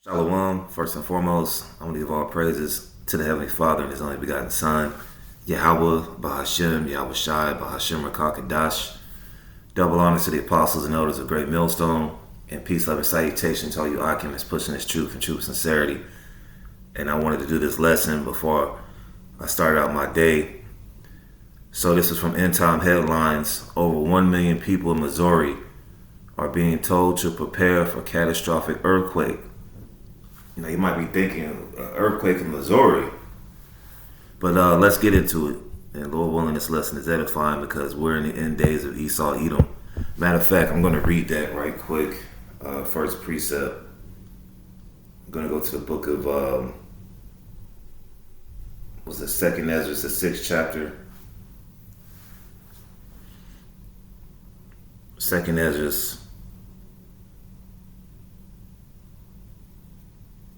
Shalom, first and foremost, I want to give all praises to the Heavenly Father and His only begotten Son, Yahweh, Bahashem, Yahweh Shai, Bahashem, Rakakadash. Double honor to the apostles and elders of Great Millstone, and peace, love, and salutation to all you alchemists pushing this truth and true sincerity. And I wanted to do this lesson before I started out my day. So this is from End Time Headlines. Over 1 million people in Missouri are being told to prepare for catastrophic earthquake. You know, you might be thinking, earthquake in Missouri. But let's get into it. And Lord willing, this lesson is edifying because we're in the end days of Esau, Edom. Matter of fact, I'm going to read that right quick. First precept. I'm going to go to the book of, was it 2nd Ezra, the 6th chapter. 2nd Ezra,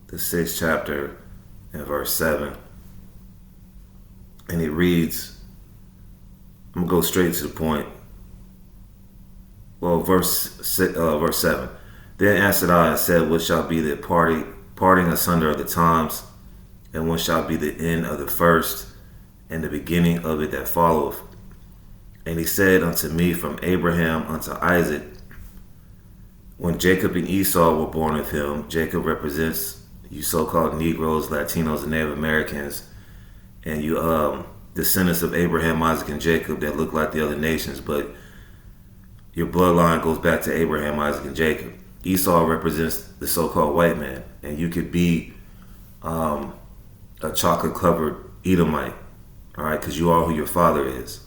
the 6th chapter and verse 7. And it reads, I'm going to go straight to the point. Well, verse 7. Then answered I and said, what shall be the parting asunder of the times, and what shall be the end of the first, and the beginning of it that followeth? And he said unto me, from Abraham unto Isaac, when Jacob and Esau were born of him. Jacob represents you so-called Negroes, Latinos, and Native Americans, and you descendants of Abraham, Isaac, and Jacob that look like the other nations, but your bloodline goes back to Abraham, Isaac, and Jacob. Esau represents the so-called white man, and you could be a chocolate-covered Edomite, all right, because you are who your father is.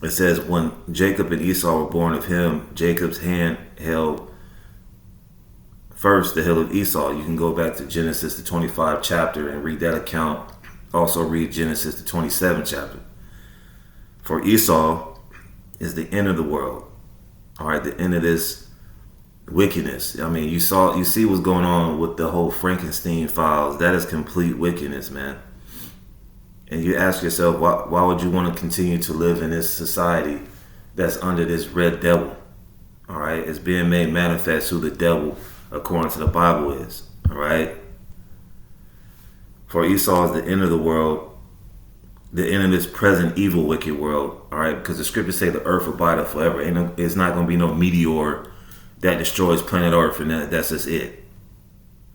It says, when Jacob and Esau were born of him, Jacob's hand held first the hill of Esau. You can go back to Genesis, the 25 chapter, and read that account. Also read Genesis, the 27 chapter. For Esau is the end of the world. All right, the end of this wickedness. I mean, you see what's going on with the whole Frankenstein files. That is complete wickedness, man. And you ask yourself, why would you want to continue to live in this society that's under this red devil? All right, it's being made manifest who the devil, according to the Bible, is. All right. For Esau is the end of the world, the end of this present evil, wicked world. All right, because the scriptures say the earth will abide forever. It's not going to be no meteor that destroys planet Earth, and that's just it.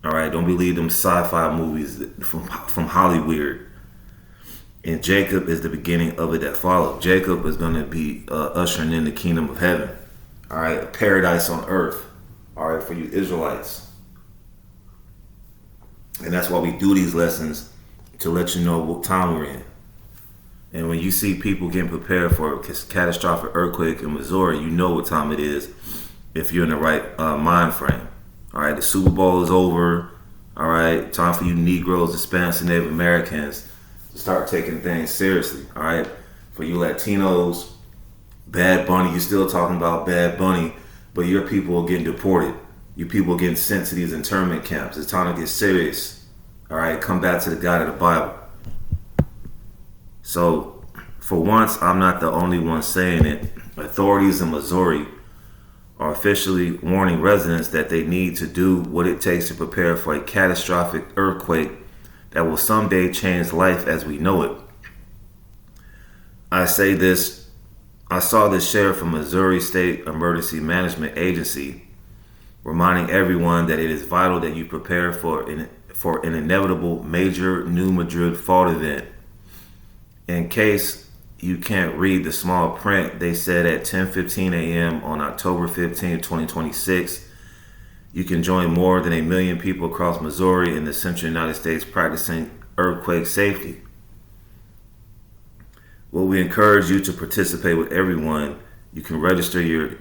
All right, don't believe them sci-fi movies from Hollywood. And Jacob is the beginning of it that followed. Jacob is going to be ushering in the kingdom of heaven. All right, a paradise on earth. All right, for you Israelites. And that's why we do these lessons, to let you know what time we're in. And when you see people getting prepared for a catastrophic earthquake in Missouri, you know what time it is if you're in the right mind frame. All right, the Super Bowl is over. All right, time for you Negroes, Hispanics, and Native Americans to start taking things seriously. All right, for you Latinos, Bad Bunny, you're still talking about Bad Bunny, but your people are getting deported. You people are getting sent to these internment camps. It's time to get serious. All right, come back to the God of the Bible. So, for once, I'm not the only one saying it. Authorities in Missouri are officially warning residents that they need to do what it takes to prepare for a catastrophic earthquake that will someday change life as we know it. I saw this shared from Missouri State Emergency Management Agency, reminding everyone that it is vital that you prepare for an inevitable major New Madrid fault event. In case you can't read the small print, they said at 10:15 a.m. on October 15, 2026, you can join more than 1 million people across Missouri in the central United States practicing earthquake safety. Well, we encourage you to participate with everyone. You can register your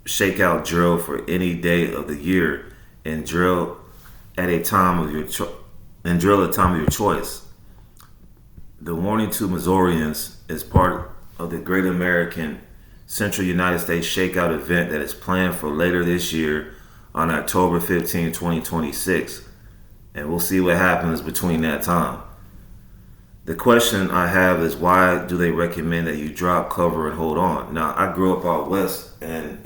shakeout drill for any day of the year and drill at a time of your choice. The warning to Missourians is part of the Great American Central United States Shakeout event that is planned for later this year on October 15, 2026. And we'll see what happens between that time. The question I have is, why do they recommend that you drop, cover, and hold on? Now, I grew up out west, and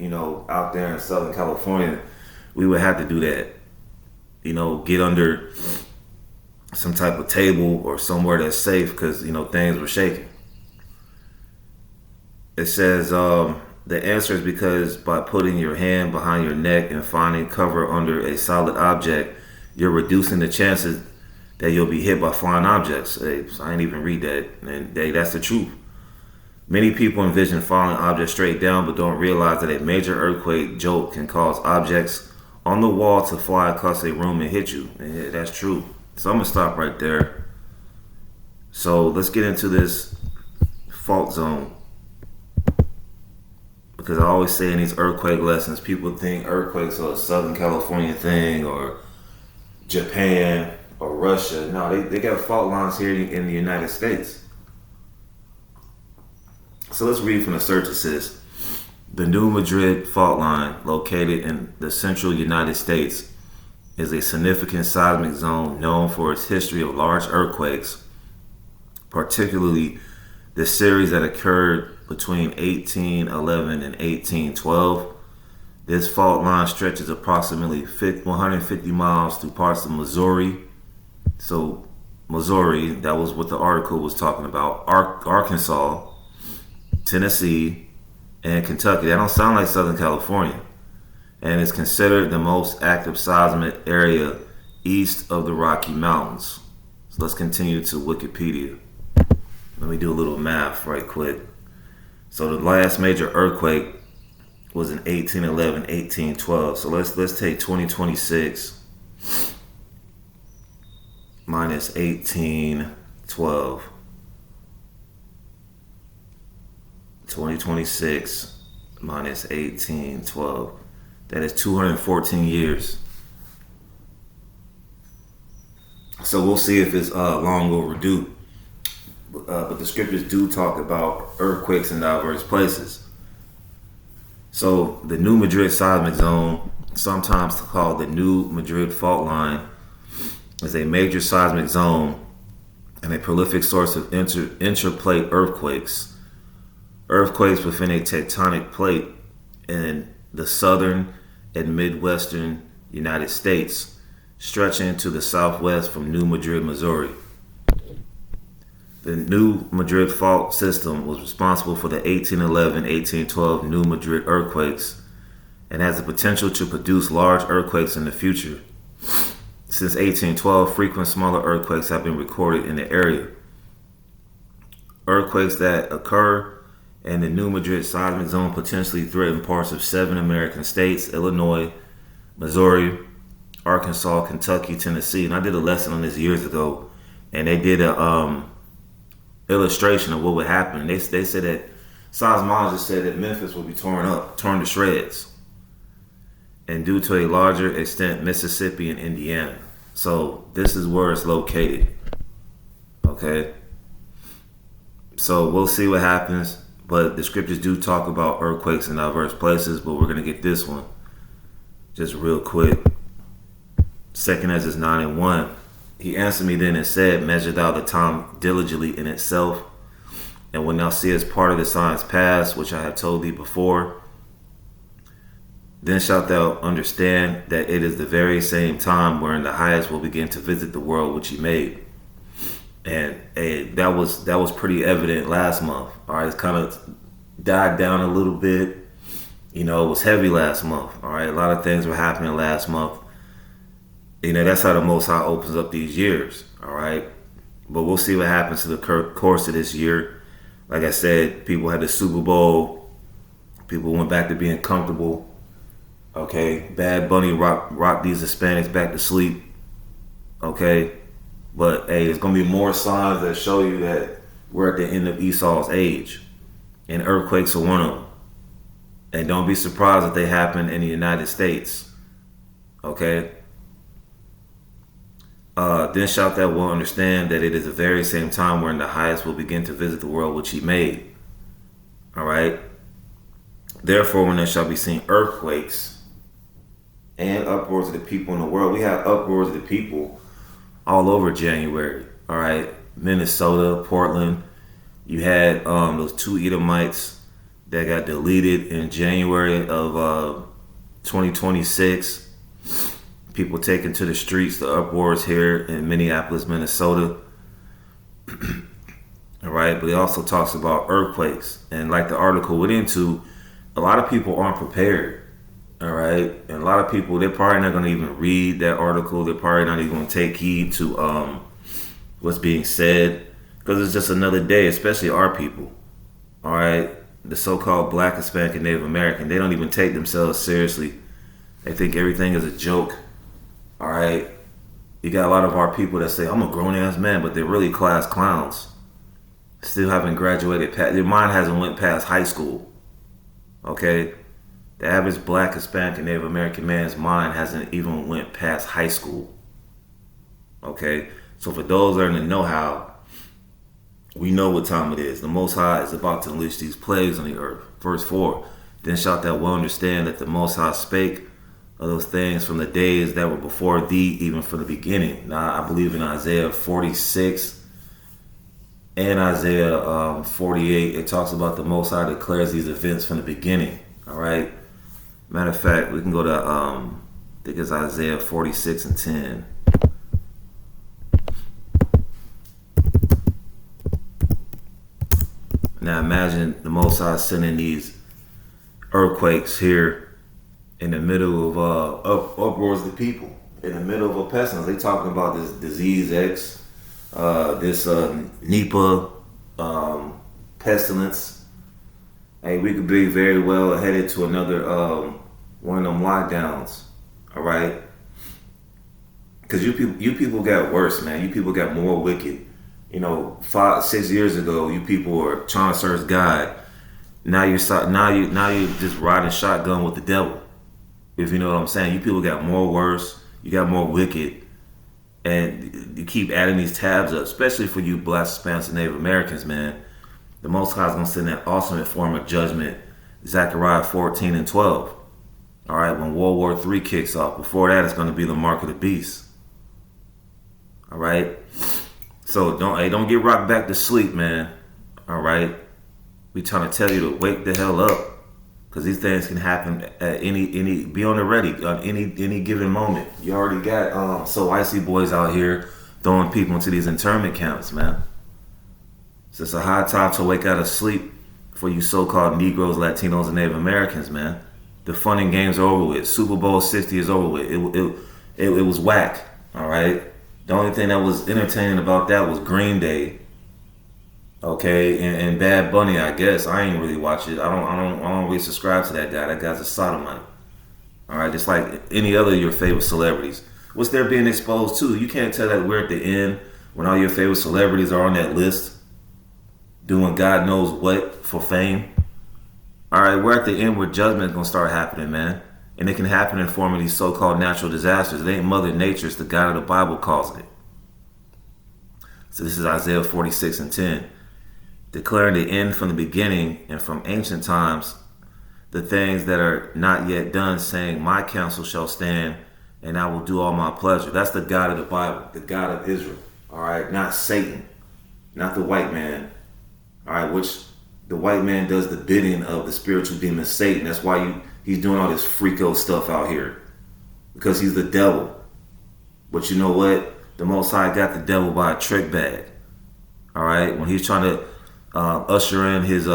out there in Southern California, we would have to do that. get under some type of table or somewhere that's safe because things were shaking. It says the answer is because by putting your hand behind your neck and finding cover under a solid object, you're reducing the chances that you'll be hit by flying objects. Hey, I ain't even read that, and that's the truth. Many people envision falling objects straight down, but don't realize that a major earthquake jolt can cause objects on the wall to fly across a room and hit you. And yeah, that's true. So I'm gonna stop right there. So let's get into this fault zone. Because I always say in these earthquake lessons, people think earthquakes are a Southern California thing or Japan or Russia. No, they got fault lines here in the United States. So let's read from the search. It says, the New Madrid fault line, located in the central United States, is a significant seismic zone known for its history of large earthquakes, particularly the series that occurred between 1811 and 1812. This fault line stretches approximately 150 miles through parts of Missouri. So Missouri, that was what the article was talking about, Arkansas, Tennessee, and Kentucky. That don't sound like Southern California. And is considered the most active seismic area east of the Rocky Mountains. So let's continue to Wikipedia. Let me do a little math right quick. So the last major earthquake was in 1811, 1812. So let's take 2026 minus 1812. 2026 minus 1812. That is 214 years. So we'll see if it's long overdue. But the scriptures do talk about earthquakes in diverse places. So the New Madrid seismic zone, sometimes called the New Madrid fault line, is a major seismic zone and a prolific source of interplate earthquakes. Earthquakes within a tectonic plate in the southern and midwestern United States, stretching to the southwest from New Madrid, Missouri. The New Madrid fault system was responsible for the 1811-1812 New Madrid earthquakes and has the potential to produce large earthquakes in the future. Since 1812, frequent smaller earthquakes have been recorded in the area. Earthquakes that occur in the New Madrid seismic zone potentially threaten parts of 7 American states: Illinois, Missouri, Arkansas, Kentucky, Tennessee. And I did a lesson on this years ago, and they did a illustration of what would happen. They said that seismologists said that Memphis would be torn to shreds, and due to a larger extent, Mississippi and Indiana. So this is where it's located. Okay. So we'll see what happens. But the scriptures do talk about earthquakes in diverse places, but we're going to get this one just real quick. 2 Ezra 9:1. He answered me then and said, measure thou the time diligently in itself, and when thou seest part of the signs pass, which I have told thee before, then shalt thou understand that it is the very same time wherein the highest will begin to visit the world which he made. And that was pretty evident last month. All right, it's kind of died down a little bit. It was heavy last month. All right, a lot of things were happening last month. That's how the Most High opens up these years. All right, but we'll see what happens to the course of this year. Like I said, people had the Super Bowl. People went back to being comfortable. Okay, Bad Bunny rocked these Hispanics back to sleep. Okay. But hey, there's going to be more signs that show you that we're at the end of Esau's age. And earthquakes are one of them. And don't be surprised if they happen in the United States. Okay? Then shalt thou will understand that it is the very same time wherein the highest will begin to visit the world which he made. Alright? Therefore, when there shall be seen earthquakes and uproars of the people in the world, we have uproars of the people all over January. All right, Minnesota, Portland. You had those 2 Edomites that got deleted in January of 2026. People taking to the streets, the uproars here in Minneapolis, Minnesota. All right, but it also talks about earthquakes, and like the article went into, a lot of people aren't prepared. All right, and a lot of people, they're probably not going to even read that article. They're probably not even going to take heed to what's being said, because it's just another day, especially our people. All right, the so-called Black, Hispanic, and Native American, they don't even take themselves seriously. They think everything is a joke. All right, you got a lot of our people that say, I'm a grown-ass man, but they're really class clowns. Still haven't graduated, their mind hasn't went past high school. Okay, the average Black, Hispanic, and Native American man's mind hasn't even went past high school. Okay, so for those learning the know-how, we know what time it is. The Most High is about to unleash these plagues on the earth. Verse 4, then shalt thou well understand that the Most High spake of those things from the days that were before thee, even from the beginning. Now, I believe in Isaiah 46 and Isaiah 48, it talks about the Most High declares these events from the beginning. All right. Matter of fact, we can go to I think it's Isaiah 46 and 10. Now imagine the Most High sending these earthquakes here in the middle of uproars of the people, in the middle of a pestilence. They talking about this disease X, this Nipah pestilence. Hey, we could be very well headed to another one of them lockdowns. All right, because you people got worse, man. You people got more wicked. 5-6 years ago, you people were trying to serve God. Now you just riding shotgun with the devil. If you know what I'm saying, you people got more worse. You got more wicked. And you keep adding these tabs up, especially for you Black, Hispanics, and Native Americans, man. The Most High is going to send that ultimate form of judgment, Zechariah 14 and 12. All right, when World War III kicks off. Before that, it's going to be the mark of the beast. All right? So don't get rocked back to sleep, man. All right? We trying to tell you to wake the hell up. Because these things can happen at any be on the ready on any given moment. You already got so icy boys out here throwing people into these internment camps, man. So it's a high time to wake out of sleep for you so-called Negroes, Latinos, and Native Americans, man. The fun and games are over with. Super Bowl 60 is over with. It was whack. All right. The only thing that was entertaining about that was Green Day. Okay, and Bad Bunny, I guess. I ain't really watch it. I don't really subscribe to that guy. That guy's a sodomite. All right, just like any other of your favorite celebrities. What's they're being exposed to? You can't tell that we're at the end when all your favorite celebrities are on that list doing God knows what for fame. All right, we're at the end where judgment is going to start happening, man. And it can happen in the form of these so-called natural disasters. It ain't Mother Nature. It's the God of the Bible causing it. So this is Isaiah 46 and 10. Declaring the end from the beginning and from ancient times, the things that are not yet done, saying, my counsel shall stand, and I will do all my pleasure. That's the God of the Bible, the God of Israel. All right, not Satan, not the white man. All right, which the white man does the bidding of the spiritual demon Satan. That's why he's doing all this freako stuff out here, because he's the devil. But you know what? The Most High got the devil by a trick bag. All right, when he's trying to usher in his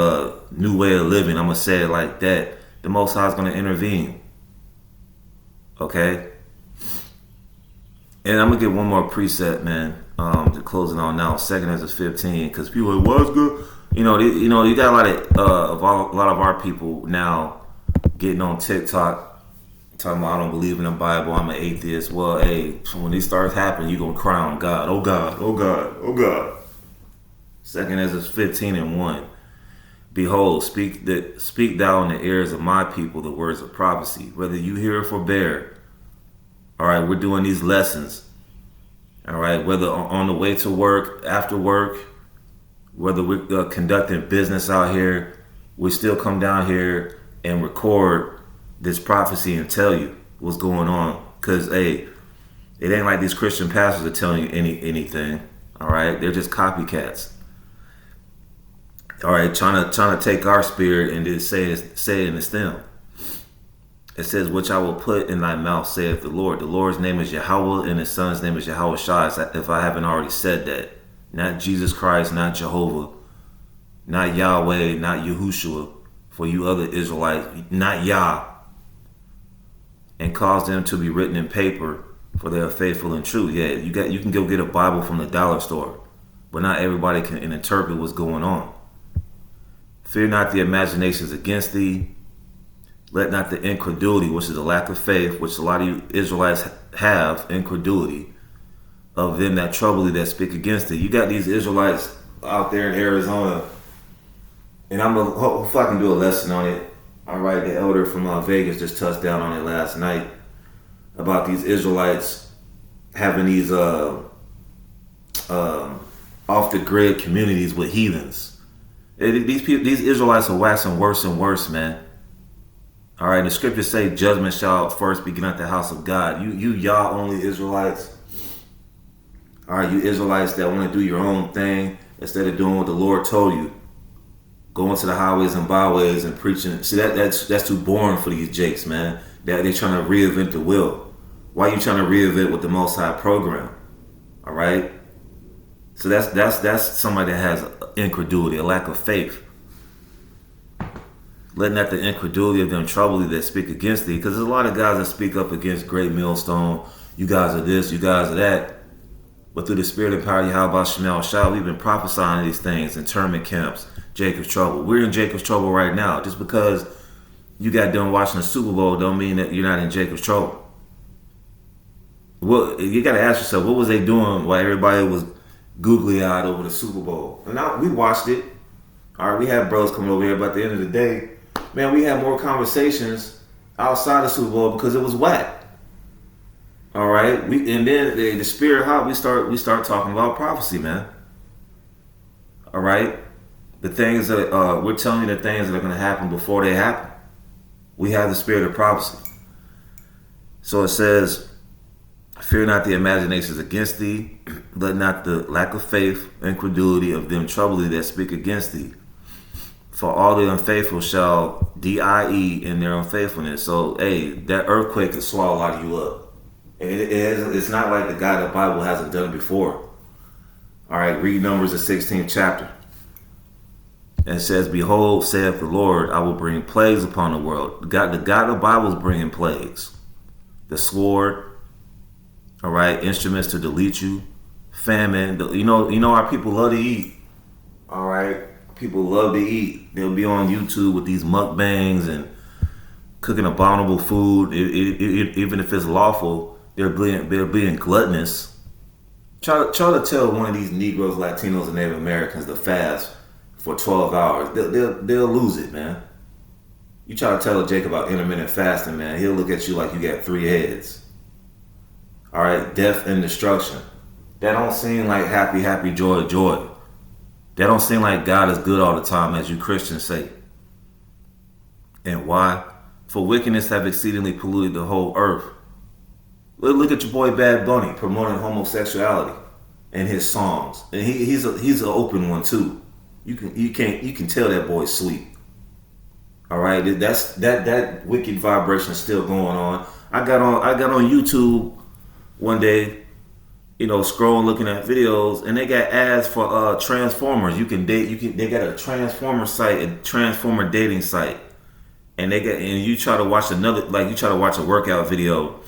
new way of living, I'm gonna say it like that, the Most High is gonna intervene. Okay, and I'm gonna get one more preset, man, to close it on now. 2 Ezra 15, because people are like, what's good? You got a lot of our people now getting on TikTok talking about, I don't believe in the Bible, I'm an atheist. Well, hey, when these starts happening, you're gonna cry on God. Oh God, oh God, oh God. 2 Ezra 15 and 1. Behold, speak thou in the ears of my people the words of prophecy, whether you hear or forbear. All right, we're doing these lessons. All right, whether on the way to work, after work, whether we're conducting business out here, we still come down here and record this prophecy and tell you what's going on. Because, hey, it ain't like these Christian pastors are telling you anything. All right, they're just copycats. All right, trying to take our spirit and just say it in the stem. It says, which I will put in thy mouth, saith the Lord. The Lord's name is Yahweh, and his son's name is Yahweh Shai, if I haven't already said that. Not Jesus Christ, not Jehovah, not Yahweh, not Yahushua, for you other Israelites, not Yah. And cause them to be written in paper, for they are faithful and true. Yeah, you can go get a Bible from the dollar store, but not everybody can interpret what's going on. Fear not the imaginations against thee. Let not the incredulity, which is the lack of faith, which a lot of you Israelites have, incredulity, of them that trouble thee, that speak against thee. You got these Israelites out there in Arizona, and I'm going to hope if I can do a lesson on it. All right, the elder from Vegas just touched down on it last night about these Israelites having these off the grid communities with heathens. These Israelites are waxing worse and worse, man. All right, the scriptures say judgment shall first begin at the house of God. You y'all only Israelites. All right, you Israelites that want to do your own thing instead of doing what the Lord told you. Going to the highways and byways and preaching. See, that's too boring for these jakes, man. They're trying to reinvent the wheel. Why are you trying to reinvent with the Most High program? All right. So that's somebody that has incredulity, a lack of faith. Letting not the incredulity of them trouble thee that speak against thee. Because there's a lot of guys that speak up against Great Millstone. You guys are this, you guys are that. But through the spirit and power of Yahweh Shemel Shah, we've been prophesying these things, internment camps, Jacob's trouble. We're in Jacob's trouble right now. Just because you got done watching the Super Bowl don't mean that you're not in Jacob's trouble. Well, you got to ask yourself, what was they doing while everybody was googly-eyed over the Super Bowl? And now we watched it. All right, we had bros coming over here, but at the end of the day, man, we had more conversations outside the Super Bowl because it was whack. All right, and then the spirit hot. We start talking about prophecy, man. All right, the things that we're telling you, the things that are going to happen before they happen. We have the spirit of prophecy. So it says, fear not the imaginations against thee. Let not the lack of faith, incredulity of them trouble thee that speak against thee. For all the unfaithful shall die in their unfaithfulness. So, hey, that earthquake could swallow a lot of you up. It's not like the God of the Bible hasn't done it before. All right, read Numbers, the 16th chapter. And it says, behold, saith the Lord, I will bring plagues upon the world. The God of the Bible is bringing plagues. The sword, all right, instruments to delete you, famine. You know our people love to eat. All right, people love to eat. They'll be on YouTube with these mukbangs and cooking abominable food. Even if it's lawful, they're being gluttonous. Try to tell one of these Negroes, Latinos, and Native Americans to fast for 12 hours. They'll lose it, man. You try to tell Jake about intermittent fasting, man, he'll look at you like you got 3 heads. All right, death and destruction. That don't seem like happy, joy. That don't seem like God is good all the time, as you Christians say. And why? For wickedness have exceedingly polluted the whole earth. Look at your boy Bad Bunny promoting homosexuality in his songs, and he's an open one too. You can tell that boy's sweet. All right, that wicked vibration is still going on. I got on YouTube one day, scrolling looking at videos, and they got ads for Transformers. You can date. They got a Transformer site, a Transformer dating site, and you try to watch a workout video.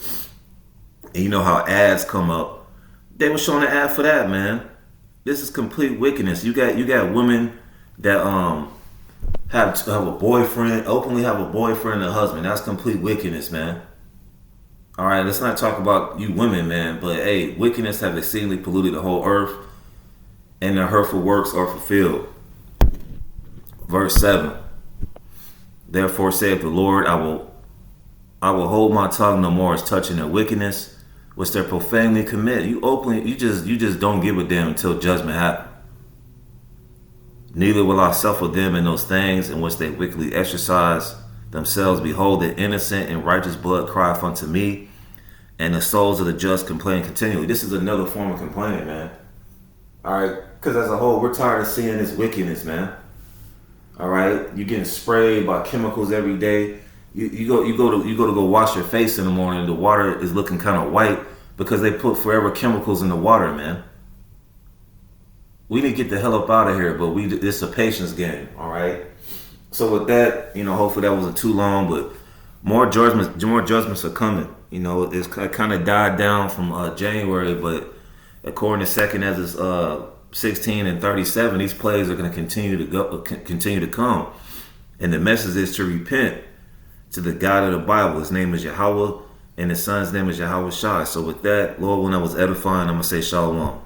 And you know how ads come up. They were showing an ad for that, man. This is complete wickedness. You got women that have a boyfriend, openly have a boyfriend and a husband. That's complete wickedness, man. All right, let's not talk about you women, man. But hey, wickedness have exceedingly polluted the whole earth, and their hurtful works are fulfilled. Verse 7. Therefore saith the Lord, I will hold my tongue no more as touching their wickedness, which they profanely commit. You just don't give a damn until judgment happens. Neither will I suffer them in those things in which they wickedly exercise themselves. Behold, the innocent and righteous blood crieth unto me, and the souls of the just complain continually. This is another form of complaining, man. All right, because as a whole, we're tired of seeing this wickedness, man. All right, you're getting sprayed by chemicals every day. You go to go wash your face in the morning. The water is looking kind of white because they put forever chemicals in the water, man. We need to get the hell up out of here, but it's a patience game, all right. So with that, hopefully that wasn't too long, but more judgments are coming. It's kind of died down from January, but according to Second Ezra 16 and 37, these plagues are going to continue to come, and the message is to repent to the God of the Bible. His name is Yahweh, and his son's name is Yahweh Shai. So with that, Lord, when I was edifying, I'm gonna say Shalom.